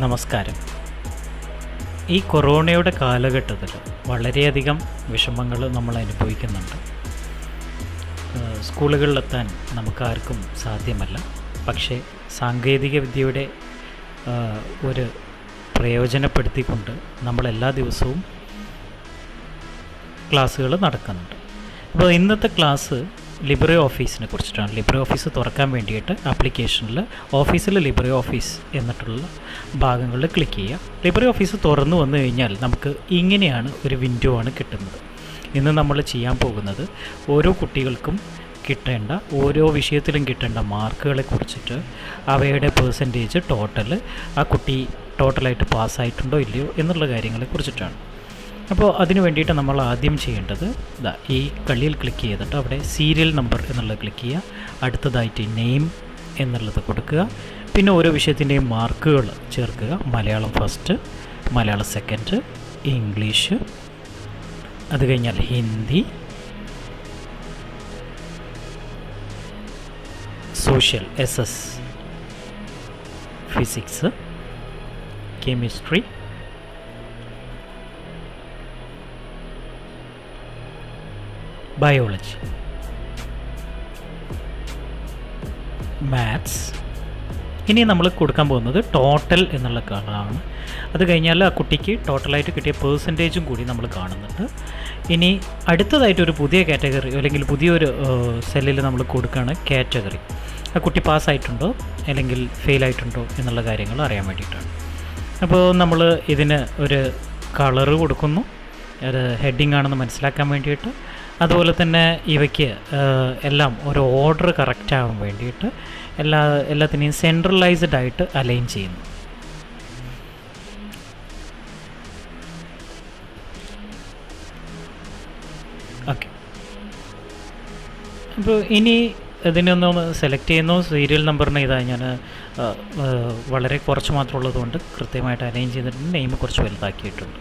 നമസ്കാരം. ഈ കൊറോണയുടെ കാലഘട്ടത്തിൽ വളരെയധികം വിഷമങ്ങൾ നമ്മൾ അനുഭവിക്കുന്നുണ്ട്. സ്കൂളുകളിലെത്താൻ നമുക്കാർക്കും സാധ്യമല്ല. പക്ഷേ സാങ്കേതിക വിദ്യയുടെ ഒരു പ്രയോജനപ്പെടുത്തിക്കൊണ്ട് നമ്മളെല്ലാ ദിവസവും ക്ലാസ്സുകൾ നടക്കുന്നുണ്ട്. അപ്പോൾ ഇന്നത്തെ ക്ലാസ് ലിബ്രെ ഓഫീസിനെ കുറിച്ചിട്ടാണ്. ലിബ്രെ ഓഫീസ് തുറക്കാൻ വേണ്ടിയിട്ട് ആപ്ലിക്കേഷനിൽ ഓഫീസിൽ ലിബ്രെ ഓഫീസ് എന്നിട്ടുള്ള ഭാഗങ്ങളിൽ ക്ലിക്ക് ചെയ്യുക. ലിബ്രെ ഓഫീസ് തുറന്നു വന്നു കഴിഞ്ഞാൽ നമുക്ക് ഇങ്ങനെയാണ് ഒരു വിൻഡോ ആണ് കിട്ടുന്നത്. ഇന്ന് നമ്മൾ ചെയ്യാൻ പോകുന്നത് ഓരോ കുട്ടികൾക്കും കിട്ടേണ്ട ഓരോ വിഷയത്തിലും കിട്ടേണ്ട മാർക്കുകളെ കുറിച്ചിട്ട് അവയുടെ പെർസെൻറ്റേജ് ടോട്ടൽ ആ കുട്ടി ടോട്ടലായിട്ട് പാസ്സായിട്ടുണ്ടോ ഇല്ലയോ എന്നുള്ള കാര്യങ്ങളെ കുറിച്ചിട്ടാണ്. അപ്പോൾ അതിന് വേണ്ടിയിട്ട് നമ്മൾ ആദ്യം ചെയ്യേണ്ടത് ഈ കളിയിൽ ക്ലിക്ക് ചെയ്തിട്ട് അവിടെ സീരിയൽ നമ്പർ എന്നുള്ളത് ക്ലിക്ക് ചെയ്യുക. അടുത്തതായിട്ട് നെയിം എന്നുള്ളത് കൊടുക്കുക. പിന്നെ ഓരോ വിഷയത്തിൻ്റെയും മാർക്കുകൾ ചേർക്കുക. Malayalam first, Malayalam second, English, അത് കഴിഞ്ഞാൽ Hindi, social SS, physics, chemistry, biology, maths. ഇനി നമ്മൾ കൊടുക്കാൻ പോകുന്നത് ടോട്ടൽ എന്നുള്ള കളറാണ്. അത് കഴിഞ്ഞാൽ ആ കുട്ടിക്ക് ടോട്ടലായിട്ട് കിട്ടിയ പേഴ്സൻറ്റേജും കൂടി നമ്മൾ കാണുന്നുണ്ട്. ഇനി അടുത്തതായിട്ടൊരു പുതിയ കാറ്റഗറി അല്ലെങ്കിൽ പുതിയൊരു സെല്ലിൽ നമ്മൾ കൊടുക്കുകയാണ് കാറ്റഗറി. ആ കുട്ടി പാസ്സായിട്ടുണ്ടോ അല്ലെങ്കിൽ ഫെയിലായിട്ടുണ്ടോ എന്നുള്ള കാര്യങ്ങൾ അറിയാൻ വേണ്ടിയിട്ടാണ്. അപ്പോൾ നമ്മൾ ഇതിന് ഒരു കളറ് കൊടുക്കുന്നു, ഒരു ഹെഡിങ് ആണെന്ന് മനസ്സിലാക്കാൻ വേണ്ടിയിട്ട്. അതുപോലെ തന്നെ ഇവയ്ക്ക് എല്ലാം ഒരു ഓർഡർ കറക്റ്റ് ആവാൻ വേണ്ടിയിട്ട് എല്ലാത്തിനെയും സെൻട്രലൈസ്ഡ് ആയിട്ട് അലൈൻ ചെയ്യുന്നു. ഓക്കെ, അപ്പോൾ ഇനി ഇതിനൊന്ന് സെലക്ട് ചെയ്യുന്നു. സീരിയൽ നമ്പറിന് ഇതായി ഞാൻ വളരെ കുറച്ച് മാത്രമുള്ളതുകൊണ്ട് കൃത്യമായിട്ട് അലൈൻ ചെയ്തിട്ടുണ്ട്. നെയിം കുറച്ച് വലുതാക്കിയിട്ടുണ്ട്.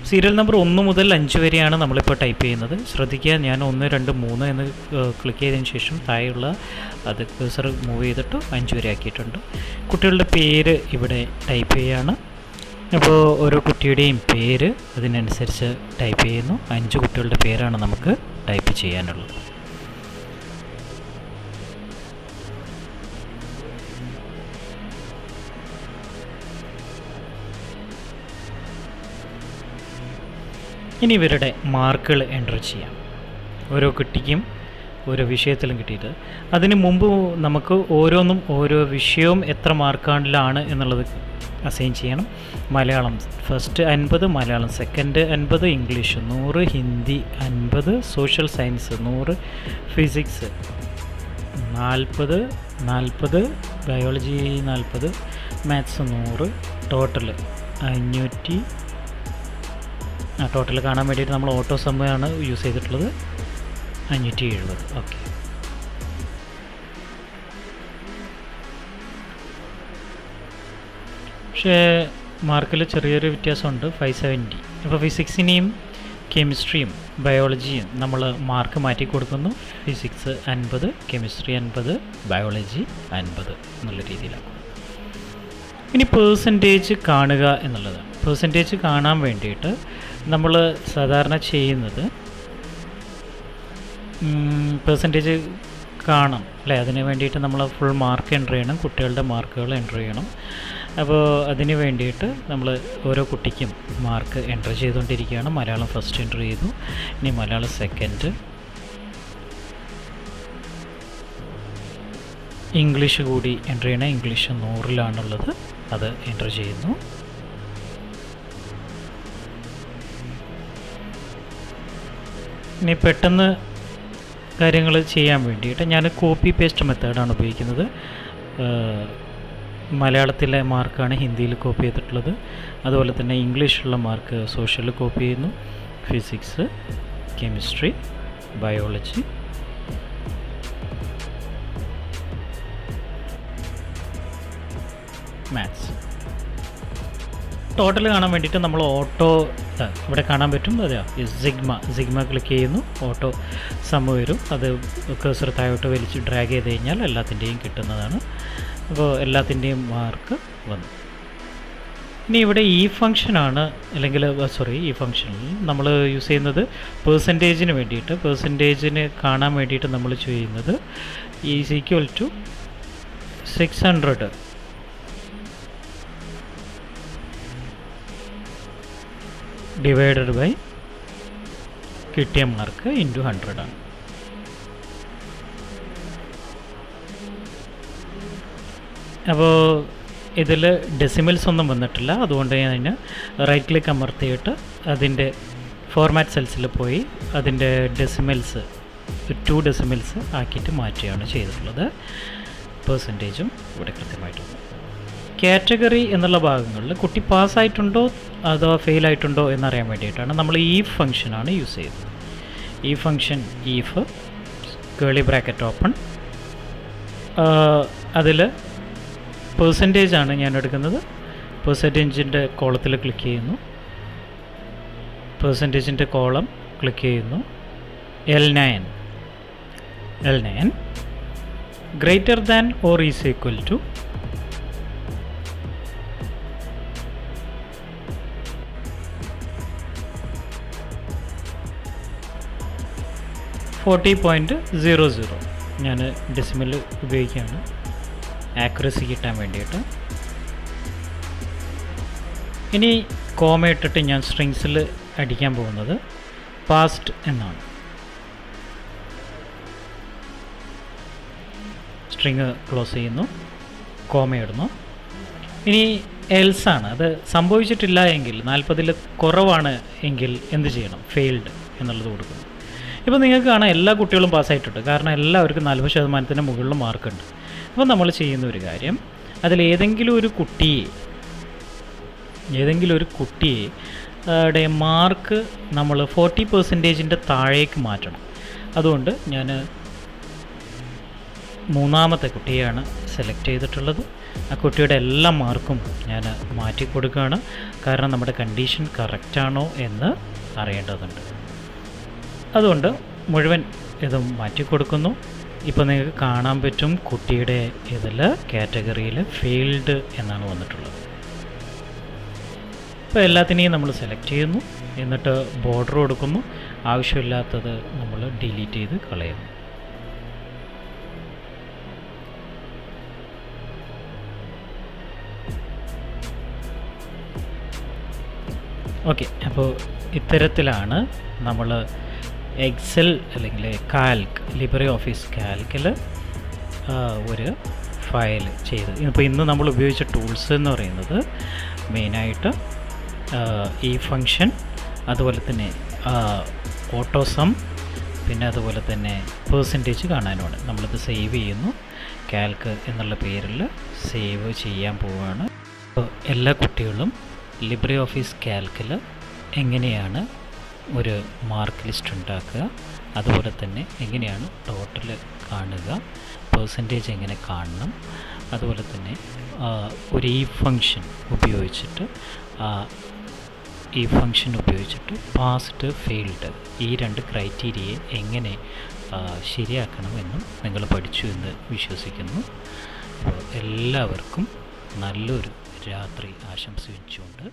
സീരിയൽ നമ്പർ 1 മുതൽ 5 വരെയാണ് നമ്മളിപ്പോൾ ടൈപ്പ് ചെയ്യുന്നത്. ശ്രദ്ധിക്കുക, ഞാൻ 1, 2, 3 എന്ന് ക്ലിക്ക് ചെയ്തതിന് ശേഷം താഴെയുള്ള അത് കഴ്സർ മൂവ് ചെയ്തിട്ട് 5 വരെ ആക്കിയിട്ടുണ്ട്. കുട്ടികളുടെ പേര് ഇവിടെ ടൈപ്പ് ചെയ്യുകയാണ്. അപ്പോൾ ഓരോ കുട്ടിയുടെയും പേര് അതിനനുസരിച്ച് ടൈപ്പ് ചെയ്യുന്നു. 5 കുട്ടികളുടെ പേരാണ് നമുക്ക് ടൈപ്പ് ചെയ്യാനുള്ളത്. ഇനി ഇവരുടെ മാർക്കുകൾ എൻ്റർ ചെയ്യാം. ഓരോ കുട്ടിക്കും ഓരോ വിഷയത്തിലും കിട്ടിയിട്ട് അതിന് മുമ്പ് നമുക്ക് ഓരോന്നും ഓരോ വിഷയവും എത്ര മാർക്കാണിലാണ് എന്നുള്ളത് അസൈൻ ചെയ്യണം. Malayalam first 50, Malayalam second 50, English 100, Hindi 50, social science 100, physics 40, biology 40, maths 100, total 500. Total കാണാൻ വേണ്ടിയിട്ട് നമ്മൾ ഓട്ടോ സമ്മയാണ് യൂസ് ചെയ്തിട്ടുള്ളത്. 570. ഓക്കെ, പക്ഷേ മാർക്കിൽ ചെറിയൊരു വ്യത്യാസമുണ്ട്, 570. അപ്പോൾ ഫിസിക്സിനെയും കെമിസ്ട്രിയും ബയോളജിയും നമ്മൾ മാർക്ക് മാറ്റി കൊടുക്കുന്നു. ഫിസിക്സ് 50, കെമിസ്ട്രി 50, ബയോളജി 50 എന്നുള്ള രീതിയിലാണ്. ഇനി പേഴ്സൻറ്റേജ് കാണുക എന്നുള്ളത്. പേഴ്സൻറ്റേജ് കാണാൻ വേണ്ടിയിട്ട് നമ്മൾ സാധാരണ ചെയ്യുന്നത് പേഴ്സൻറ്റേജ് കാണാം അല്ലേ. അതിന് വേണ്ടിയിട്ട് നമ്മൾ ഫുൾ മാർക്ക് എൻ്റർ ചെയ്യണം, കുട്ടികളുടെ മാർക്കുകൾ എൻ്റർ ചെയ്യണം. അപ്പോൾ അതിന് വേണ്ടിയിട്ട് നമ്മൾ ഓരോ കുട്ടിക്കും മാർക്ക് എൻ്റർ ചെയ്തുകൊണ്ടിരിക്കുകയാണ്. മലയാളം ഫസ്റ്റ് എൻ്റർ ചെയ്തു, ഇനി മലയാളം സെക്കൻഡ്, ഇംഗ്ലീഷ് കൂടി എൻ്റർ ചെയ്യണം. ഇംഗ്ലീഷ് 100ലാണുള്ളത്, അത് എൻ്റർ ചെയ്യുന്നു. ഇനി പെട്ടെന്ന് കാര്യങ്ങൾ ചെയ്യാൻ വേണ്ടിയിട്ട് ഞാൻ കോപ്പി പേസ്റ്റ് മെത്തേഡാണ് ഉപയോഗിക്കുന്നത്. മലയാളത്തിലെ മാർക്കാണ് ഹിന്ദിയിൽ കോപ്പി ചെയ്തിട്ടുള്ളത്. അതുപോലെ തന്നെ ഇംഗ്ലീഷിലുള്ള മാർക്ക് സോഷ്യലിൽ കോപ്പി ചെയ്യുന്നു. Physics, chemistry, biology, maths. Total കാണാൻ വേണ്ടിയിട്ട് നമ്മൾ ഓട്ടോ ഇവിടെ കാണാൻ പറ്റും. അതെയോ, സിഗ്മ ക്ലിക്ക് ചെയ്യുന്നു, ഓട്ടോ സമ്മ് വരും. അത് കഴ്സർ താഴോട്ട് വലിച്ച് ഡ്രാഗ് ചെയ്ത് കഴിഞ്ഞാൽ എല്ലാത്തിൻ്റെയും കിട്ടുന്നതാണ്. അപ്പോൾ എല്ലാത്തിൻ്റെയും മാർക്ക് വന്നു. ഇനി ഇവിടെ ഈ ഫംഗ്ഷനാണ്, അല്ലെങ്കിൽ ഈ ഫംഗ്ഷനിൽ നമ്മൾ യൂസ് ചെയ്യുന്നത് പെർസെൻറ്റേജിന് വേണ്ടിയിട്ട്, പെർസെൻറ്റേജിന് കാണാൻ വേണ്ടിയിട്ട് നമ്മൾ ചെയ്യുന്നത് is equal to 600 divided by കിട്ടിയ മാർക്ക് ഇൻറ്റു 100 ആണ്. അപ്പോൾ ഇതിൽ ഡെസിമൽസ് ഒന്നും വന്നിട്ടില്ല, അതുകൊണ്ട് ഞാൻ റൈറ്റ് ക്ലിക്ക് അമർത്തിയിട്ട് അതിൻ്റെ ഫോർമാറ്റ് സെൽസിൽ പോയി അതിൻ്റെ ഡെസിമൽസ് 2 ഡെസിമൽസ് ആക്കിയിട്ട് മാറ്റുകയാണ് ചെയ്തിട്ടുള്ളത്. പെർസെൻറ്റേജും ഇവിടെ കൃത്യമായിട്ട്. കാറ്റഗറി എന്നുള്ള ഭാഗങ്ങളിൽ കുട്ടി പാസ്സായിട്ടുണ്ടോ അതോ ഫെയിൽ ആയിട്ടുണ്ടോ എന്നറിയാൻ വേണ്ടിയിട്ടാണ് നമ്മൾ ഈ ഫംഗ്ഷനാണ് യൂസ് ചെയ്തത്. ഈ function if Keli bracket open, അതിൽ പെർസെൻറ്റേജ് ആണ് ഞാൻ എടുക്കുന്നത്. പെർസെൻറ്റേജിൻ്റെ കോളത്തിൽ ക്ലിക്ക് ചെയ്യുന്നു, പെർസെൻറ്റേജിൻ്റെ കോളം ക്ലിക്ക് ചെയ്യുന്നു. L9 greater than or is equal to 40.00. ഞാൻ ഡെസിമൽ ഉപയോഗിക്കുകയാണ് ആക്യുറസി കിട്ടാൻ വേണ്ടിയിട്ട്. ഇനി കോമ ഇട്ടിട്ട് ഞാൻ സ്ട്രിങ്സിൽ അടിക്കാൻ പോകുന്നത് പാസ്റ്റ് എന്നാണ്. സ്ട്രിങ് ക്ലോസ് ചെയ്യുന്നു, കോമ ഇടുന്നു. ഇനി എൽസ് ആണ്, അത് സംഭവിച്ചിട്ടില്ല എങ്കിൽ 40 കുറവാണ് എങ്കിൽ എന്ത് ചെയ്യണം? ഫെയിൽഡ് എന്നുള്ളത് കൊടുക്കുന്നു. ഇപ്പോൾ നിങ്ങൾക്ക് കാണാം എല്ലാ കുട്ടികളും പാസ്സായിട്ടുണ്ട്, കാരണം എല്ലാവർക്കും 40% മുകളിൽ മാർക്കുണ്ട്. അപ്പോൾ നമ്മൾ ചെയ്യുന്ന ഒരു കാര്യം, അതിൽ ഏതെങ്കിലും ഒരു കുട്ടിയെ മാർക്ക് നമ്മൾ 40% താഴേക്ക് മാറ്റണം. അതുകൊണ്ട് ഞാൻ 3ാമത്തെ കുട്ടിയെയാണ് സെലക്ട് ചെയ്തിട്ടുള്ളത്. ആ കുട്ടിയുടെ എല്ലാ മാർക്കും ഞാൻ മാറ്റി കൊടുക്കുകയാണ്, കാരണം നമ്മുടെ കണ്ടീഷൻ കറക്റ്റാണോ എന്ന് അറിയേണ്ടതുണ്ട്. അതുകൊണ്ട് മുഴുവൻ ഇതും മാറ്റി കൊടുക്കുന്നു. ഇപ്പോൾ നിങ്ങൾക്ക് കാണാൻ പറ്റും കുട്ടിയുടെ ഇതിൽ കാറ്റഗറിയിൽ ഫെയിൽഡ് എന്നാണ് വന്നിട്ടുള്ളത്. അപ്പോൾ എല്ലാത്തിനെയും നമ്മൾ സെലക്ട് ചെയ്യുന്നു, എന്നിട്ട് ബോർഡർ കൊടുക്കുന്നു. ആവശ്യമില്ലാത്തത് നമ്മൾ ഡിലീറ്റ് ചെയ്ത് കളയുന്നു. ഓക്കെ, അപ്പോൾ ഇത്തരത്തിലാണ് നമ്മൾ എക്സൽ അല്ലെങ്കിൽ കാൽക്ക്, ലിബ്രെ ഓഫീസ് കാൽക്കിൽ ഒരു ഫയൽ ചെയ്ത്. ഇപ്പോൾ ഇന്ന് നമ്മൾ ഉപയോഗിച്ച ടൂൾസ് എന്ന് പറയുന്നത് മെയിനായിട്ട് ഈ ഫംഗ്ഷൻ, അതുപോലെ തന്നെ ഓട്ടോസം, പിന്നെ അതുപോലെ തന്നെ പെർസെൻറ്റേജ് കാണാനുമാണ്. നമ്മളിത് സേവ് ചെയ്യുന്നു, കാൽക്ക് എന്നുള്ള പേരിൽ സേവ് ചെയ്യാൻ പോവുകയാണ്. അപ്പോൾ എല്ലാ കുട്ടികളും ലിബ്രെ ഓഫീസ് കാൽക്കിൽ എങ്ങനെയാണ് ഒരു മാർക്ക് ലിസ്റ്റ് ഉണ്ടാക്കുക, അതുപോലെ തന്നെ എങ്ങനെയാണ് ടോട്ടൽ കാണുക, പെർസെൻറ്റേജ് എങ്ങനെ കാണണം, അതുപോലെ തന്നെ ഒരു ഈ ഫംഗ്ഷൻ ഉപയോഗിച്ചിട്ട് പാസ്ഡ് ഫെയിൽഡ് ഈ 2 ക്രൈറ്റീരിയയെ എങ്ങനെ ശരിയാക്കണമെന്നും നിങ്ങൾ പഠിച്ചു എന്ന് വിശ്വസിക്കുന്നു. അപ്പോൾ എല്ലാവർക്കും നല്ലൊരു രാത്രി ആശംസിച്ചുകൊണ്ട്